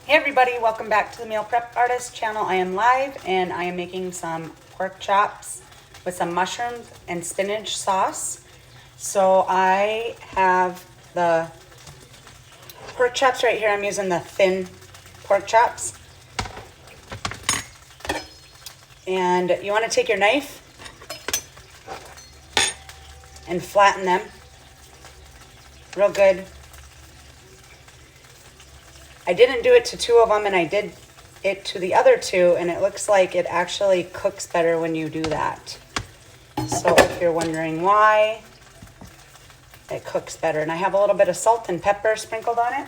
Hey everybody, welcome back to the Meal Prep Artist channel. I am live and I am making some pork chops with some mushrooms and spinach sauce. So I have the pork chops right here. I'm using the thin pork chops. And you want to take your knife and flatten them real good. I didn't do it to two of them, and I did it to the other two, and it looks like it actually cooks better when you do that. So if you're wondering why, it cooks better. And I have a little bit of salt and pepper sprinkled on it.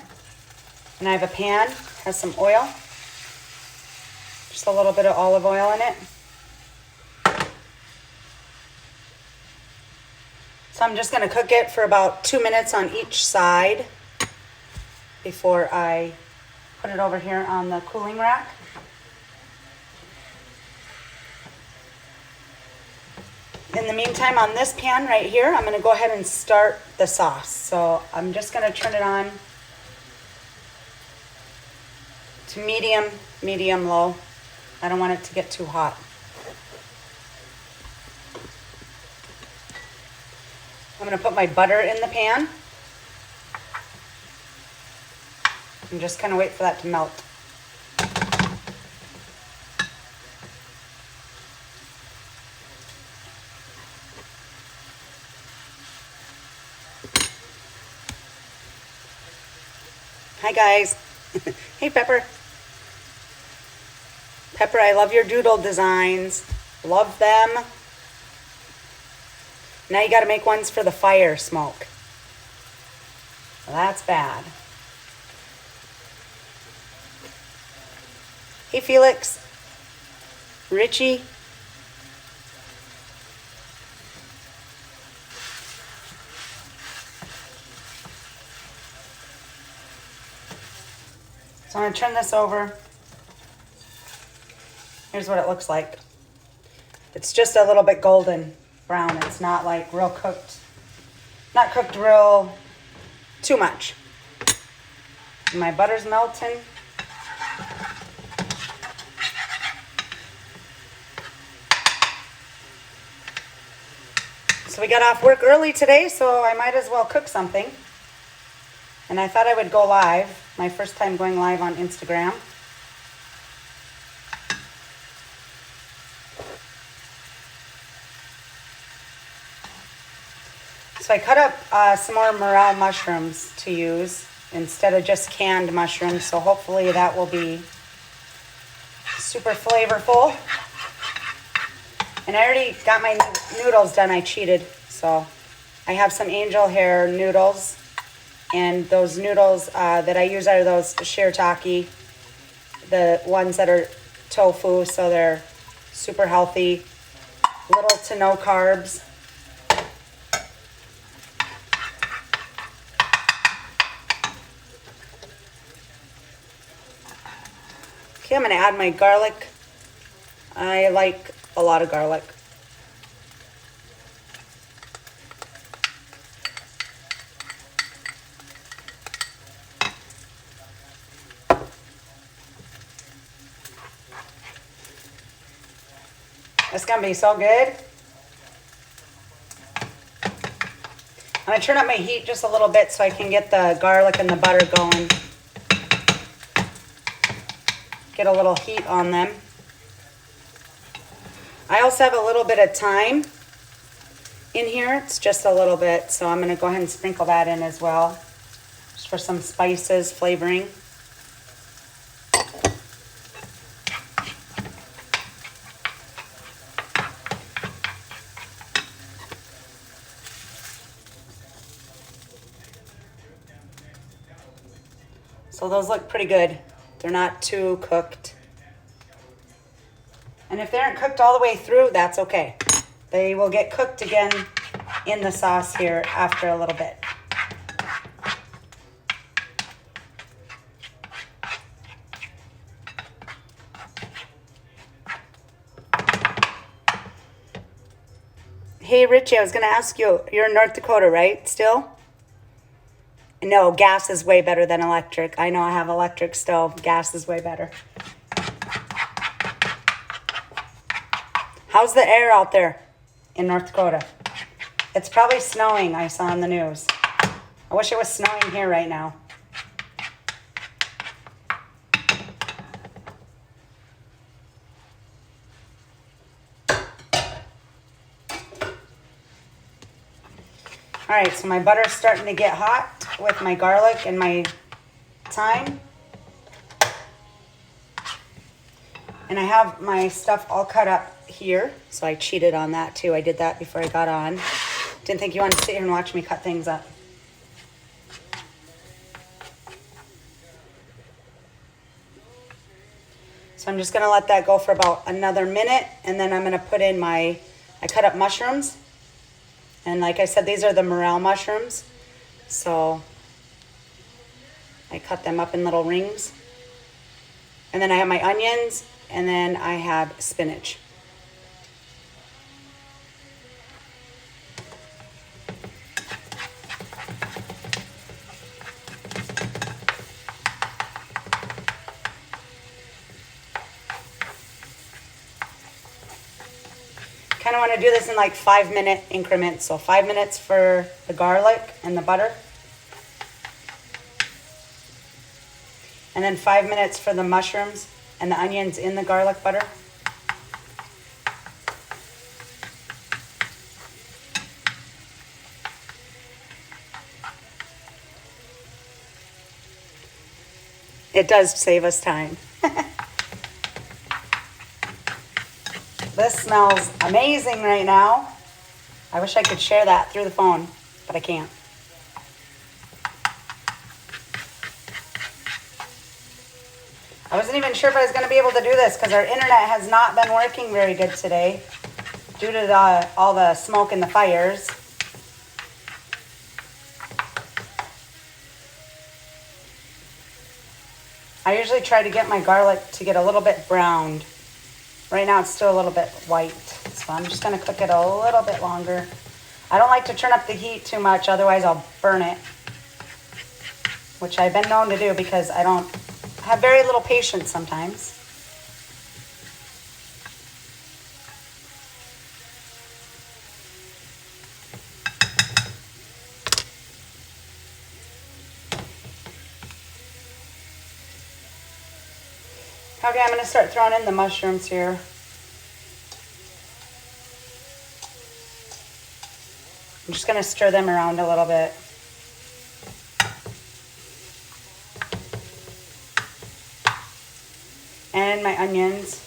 And I have a pan, has some oil, just a little bit of olive oil in it. So I'm just going to cook it for about 2 minutes on each side before I put it over here on the cooling rack. In the meantime, on this pan right here, I'm going to go ahead and start the sauce. So I'm just going to turn it on to medium low. I don't want it to get too hot. I'm going to put my butter in the pan and just kind of wait for that to melt. Hi guys. Hey Pepper. Pepper, I love your doodle designs. Love them. Now you got to make ones for the fire smoke. Well, that's bad. Hey Felix. Richie. So I'm going to turn this over. Here's what it looks like. It's just a little bit golden brown. It's not like real cooked. Not cooked real too much. My butter's melting. So we got off work early today, so I might as well cook something. And I thought I would go live. My first time going live on Instagram. So I cut up some more morel mushrooms to use instead of just canned mushrooms. So hopefully that will be super flavorful. And I already got my noodles done. I cheated. So I have some angel hair noodles. And those noodles that I use are those shirataki, the ones that are tofu, so they're super healthy, little to no carbs. Okay, I'm going to add my garlic. I like a lot of garlic. It's going to be so good. I'm going to turn up my heat just a little bit so I can get the garlic and the butter going. Get a little heat on them. I also have a little bit of thyme in here. It's just a little bit, so I'm going to go ahead and sprinkle that in as well, just for some spices, flavoring. So those look pretty good. They're not too cooked. And if they aren't cooked all the way through, that's okay. They will get cooked again in the sauce here after a little bit. Hey Richie, I was going to ask you, you're in North Dakota, right, still? No, gas is way better than electric. I know I have electric stove. Gas is way better. How's the air out there in North Dakota? It's probably snowing, I saw on the news. I wish it was snowing here right now. All right, so my butter's starting to get hot with my garlic and my thyme. And I have my stuff all cut up here, so I cheated on that too. I did that before I got on. Didn't think you wanted to sit here and watch me cut things up. So I'm just gonna let that go for about another minute, and then I'm gonna put in I cut up mushrooms. And like I said, these are the morel mushrooms. So I cut them up in little rings. And then I have my onions, and then I have spinach. Kind of want to do this in like 5-minute increments. So 5 minutes for the garlic and the butter. And then 5 minutes for the mushrooms and the onions in the garlic butter. It does save us time. This smells amazing right now. I wish I could share that through the phone, but I can't. I wasn't even sure if I was going to be able to do this because our internet has not been working very good today due to all the smoke and the fires. I usually try to get my garlic to get a little bit browned. Right now it's still a little bit white, so I'm just going to cook it a little bit longer. I don't like to turn up the heat too much, otherwise I'll burn it, which I've been known to do because I have very little patience sometimes. Okay, I'm going to start throwing in the mushrooms here. I'm just going to stir them around a little bit. And my onions.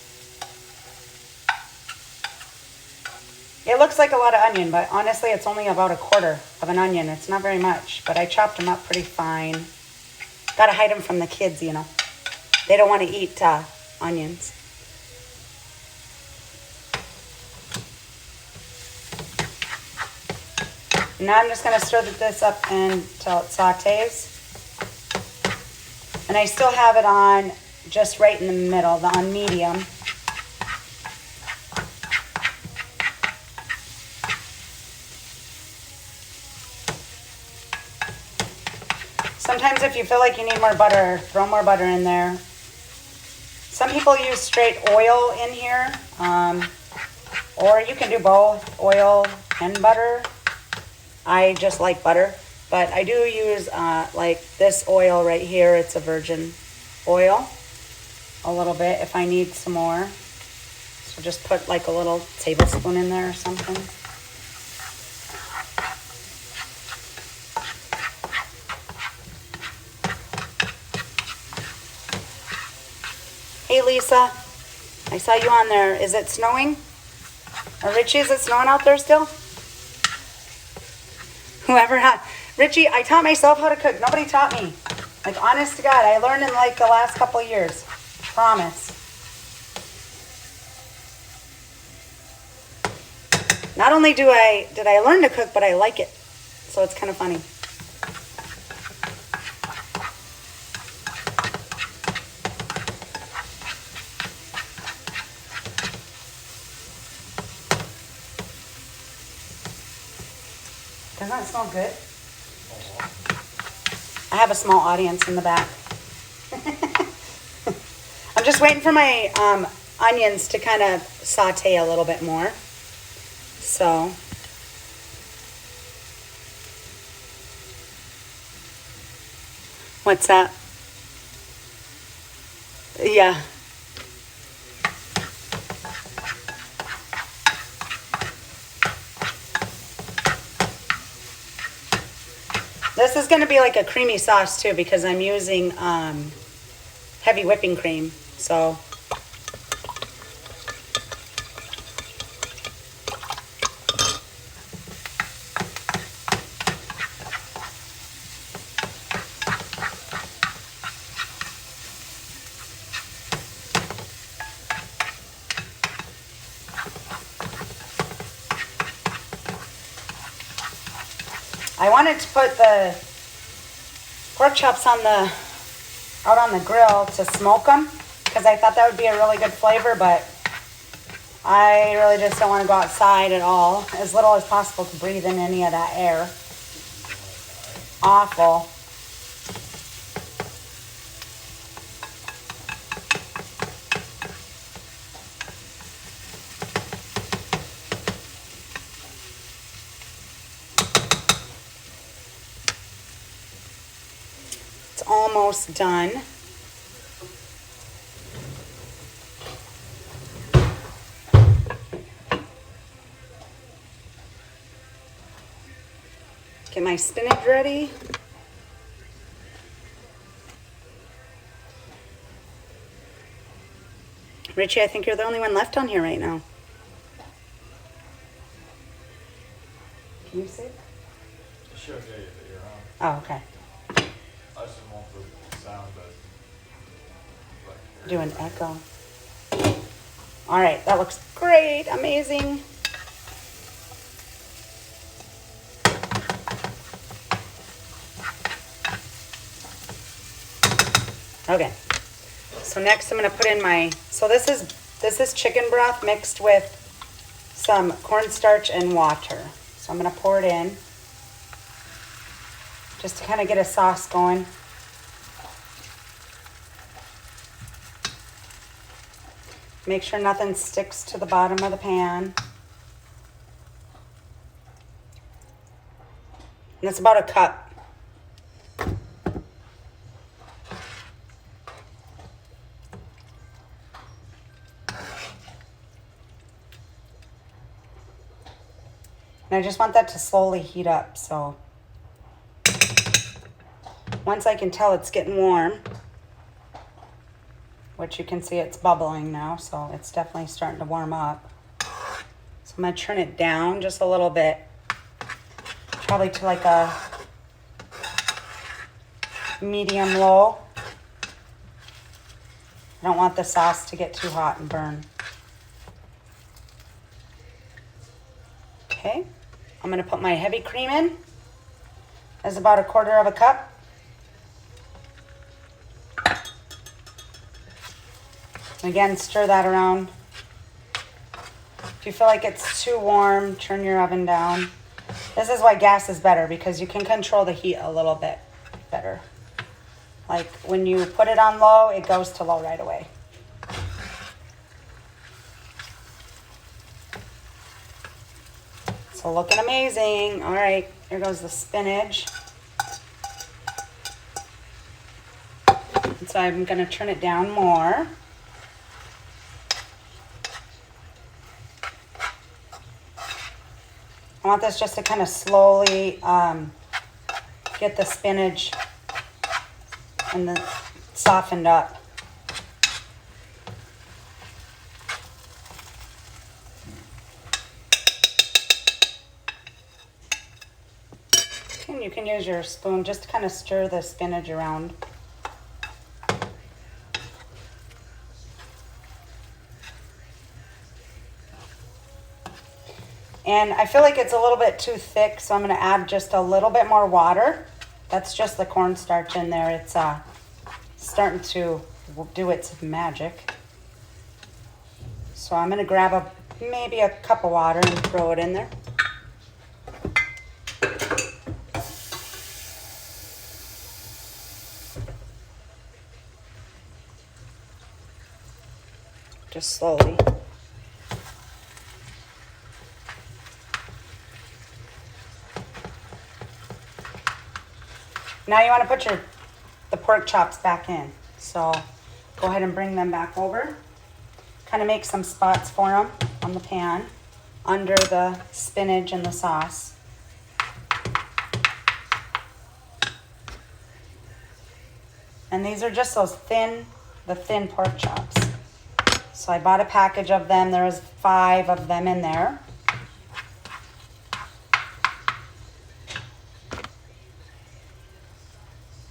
It looks like a lot of onion, but honestly it's only about 1/4 of an onion. It's not very much, but I chopped them up pretty fine. Gotta hide them from the kids, you know. They don't want to eat onions. Now I'm just going to stir this up until it sautés. And I still have it on just right in the middle, on medium. Sometimes if you feel like you need more butter, throw more butter in there. Some people use straight oil in here, or you can do both, oil and butter. I just like butter, but I do use like this oil right here. It's a virgin oil, a little bit if I need some more. So just put like a little tablespoon in there or something. Hey Lisa, I saw you on there. Is it snowing? Or Richie, is it snowing out there still? Richie, I taught myself how to cook. Nobody taught me. Like, honest to God, I learned in like the last couple of years. Promise. Not only did I learn to cook, but I like it. So it's kind of funny. Doesn't that smell good? have a small audience in the back. I'm just waiting for my onions to kind of saute a little bit more. So what's that? Yeah. This is going to be like a creamy sauce too because I'm using heavy whipping cream. So I wanted to put the pork chops out on the grill to smoke them because I thought that would be a really good flavor, but I really just don't want to go outside at all, as little as possible to breathe in any of that air. Awful. Almost done. Get my spinach ready. Richie, I think you're the only one left on here right now. Can you see? It shows you that you're on. Oh, okay. I just didn't want the sound, but Do an echo. All right, that looks great, amazing. Okay, so next I'm gonna put in this is chicken broth mixed with some cornstarch and water. So I'm gonna pour it in just to kind of get a sauce going. Make sure nothing sticks to the bottom of the pan. And it's about a cup. And I just want that to slowly heat up, so once I can tell it's getting warm, which you can see it's bubbling now, so it's definitely starting to warm up. So I'm going to turn it down just a little bit, probably to like a medium low. I don't want the sauce to get too hot and burn. Okay, I'm going to put my heavy cream in. That's about 1/4 cup. Again, stir that around. If you feel like it's too warm, turn your oven down. This is why gas is better, because you can control the heat a little bit better. Like when you put it on low, it goes to low right away. So looking amazing. All right, here goes the spinach. And so I'm gonna turn it down more. I want this just to kind of slowly get the spinach and softened up. And you can use your spoon just to kind of stir the spinach around. And I feel like it's a little bit too thick, so I'm going to add just a little bit more water. That's just the cornstarch in there. It's starting to do its magic. So I'm going to grab maybe a cup of water and throw it in there. just slowly. Now you want to put the pork chops back in. So go ahead and bring them back over. Kind of make some spots for them on the pan under the spinach and the sauce. And these are just those the thin pork chops. So I bought a package of them. There was 5 of them in there.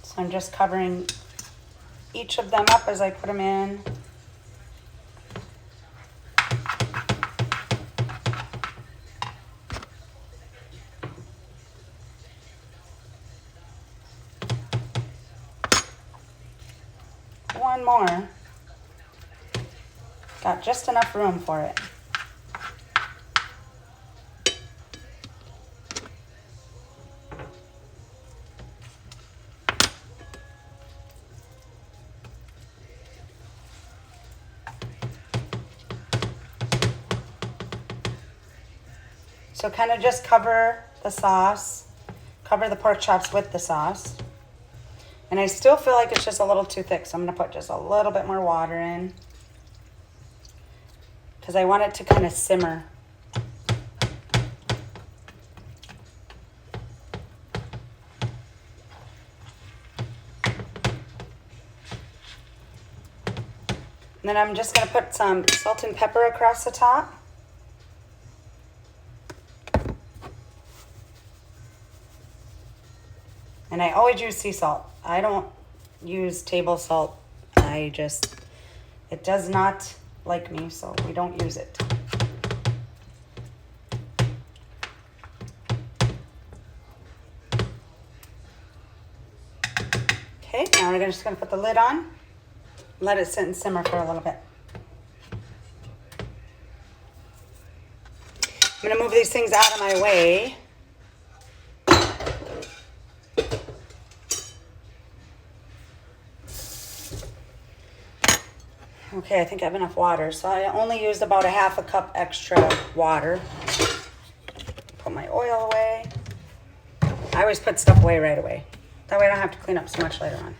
So I'm just covering each of them up as I put them in. One more. Got just enough room for it. So kind of just cover the sauce, cover the pork chops with the sauce. And I still feel like it's just a little too thick, so I'm going to put just a little bit more water in because I want it to kind of simmer. And then I'm just going to put some salt and pepper across the top. And I always use sea salt. I don't use table salt. It does not like me, so we don't use it. Okay, now we're just gonna put the lid on, let it sit and simmer for a little bit. I'm gonna move these things out of my way. Okay, I think I have enough water, so I only used about a half a cup extra water. Put my oil away. I always put stuff away right away. That way I don't have to clean up so much later on.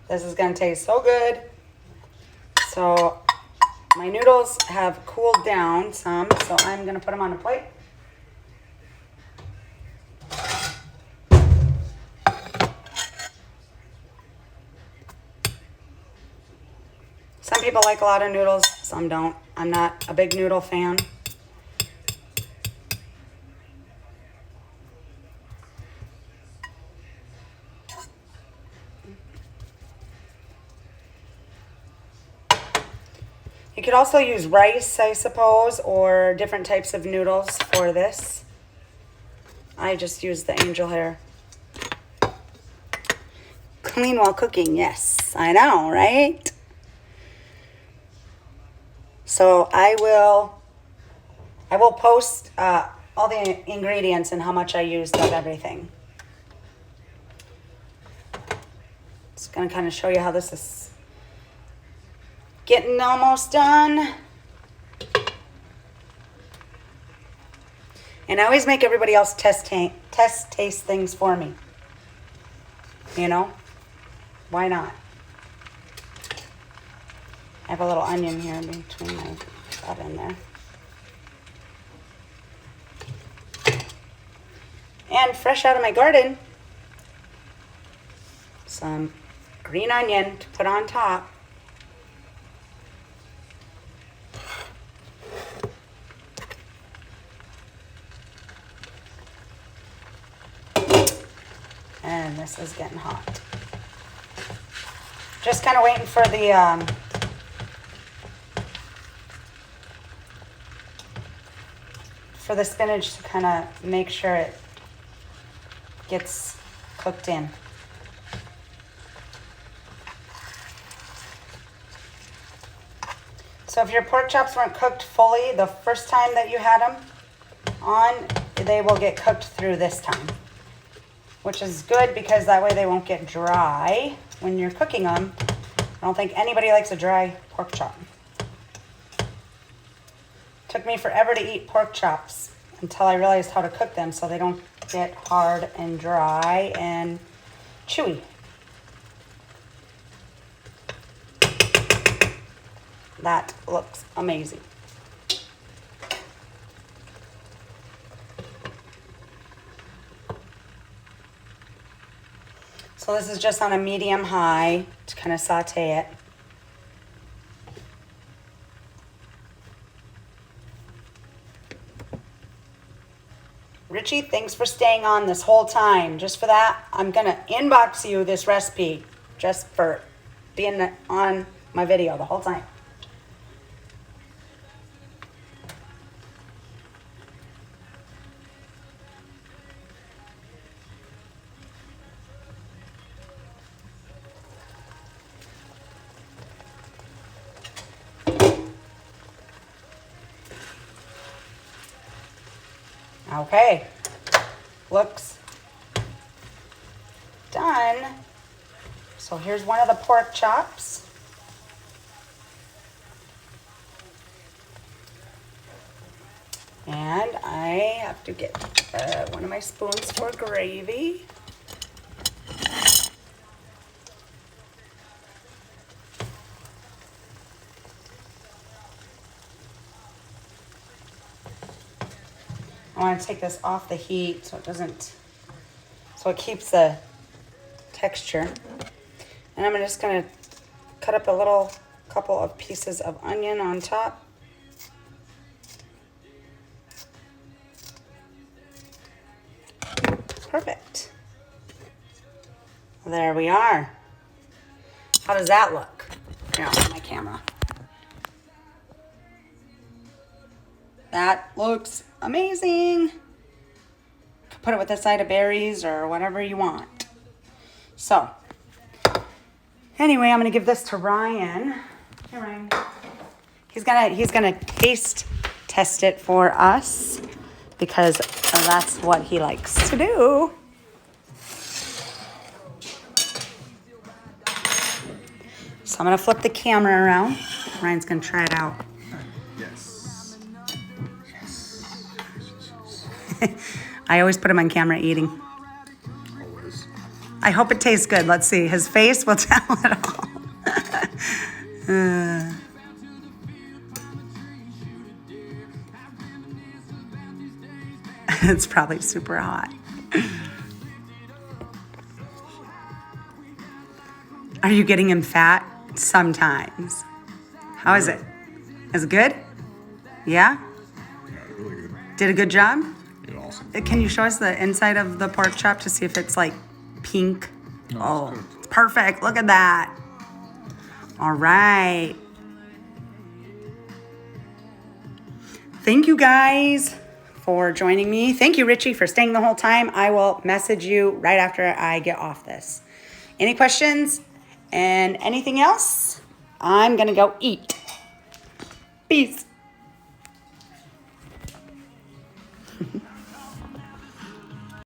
This is gonna taste so good. So my noodles have cooled down some, so I'm gonna put them on a plate. Some people like a lot of noodles, some don't. I'm not a big noodle fan. You could also use rice, I suppose, or different types of noodles for this. I just use the angel hair. Clean while cooking, yes, I know, right? So I will post all the ingredients and how much I used of everything. Just gonna kind of show you how this is getting almost done. And I always make everybody else test taste things for me. You know, why not? I have a little onion here between that in there. And fresh out of my garden, some green onion to put on top. And this is getting hot. Just kind of waiting for the spinach to kind of make sure it gets cooked in. So if your pork chops weren't cooked fully the first time that you had them on, they will get cooked through this time, which is good because that way they won't get dry when you're cooking them. I don't think anybody likes a dry pork chop. Took me forever to eat pork chops until I realized how to cook them so they don't get hard and dry and chewy. That looks amazing. So this is just on a medium high to kind of saute it. Richie, thanks for staying on this whole time. Just for that, I'm going to inbox you this recipe just for being on my video the whole time. Okay, looks done. So here's one of the pork chops. And I have to get one of my spoons for gravy. I want to take this off the heat so it keeps the texture. And I'm just going to cut up a couple of pieces of onion on top. Perfect. There we are. How does that look? Here, I'll put my camera. That looks amazing. Put it with a side of berries or whatever you want. So, anyway, I'm gonna give this to Ryan. Here, Ryan. He's gonna taste test it for us because that's what he likes to do. So I'm gonna flip the camera around. Ryan's gonna try it out. I always put him on camera eating. Always. I hope it tastes good. Let's see. His face will tell it all. It's probably super hot. Are you getting him fat? Sometimes. How is it? Is it good? Yeah? Yeah, really good. Did a good job? Did awesome. Can you show us the inside of the pork chop to see if it's like pink? No, Oh, it's it's perfect. Look at that. All right. Thank you guys for joining me. Thank you, Richie, for staying the whole time. I will message you right after I get off this. Any questions and anything else? I'm going to go eat. Peace.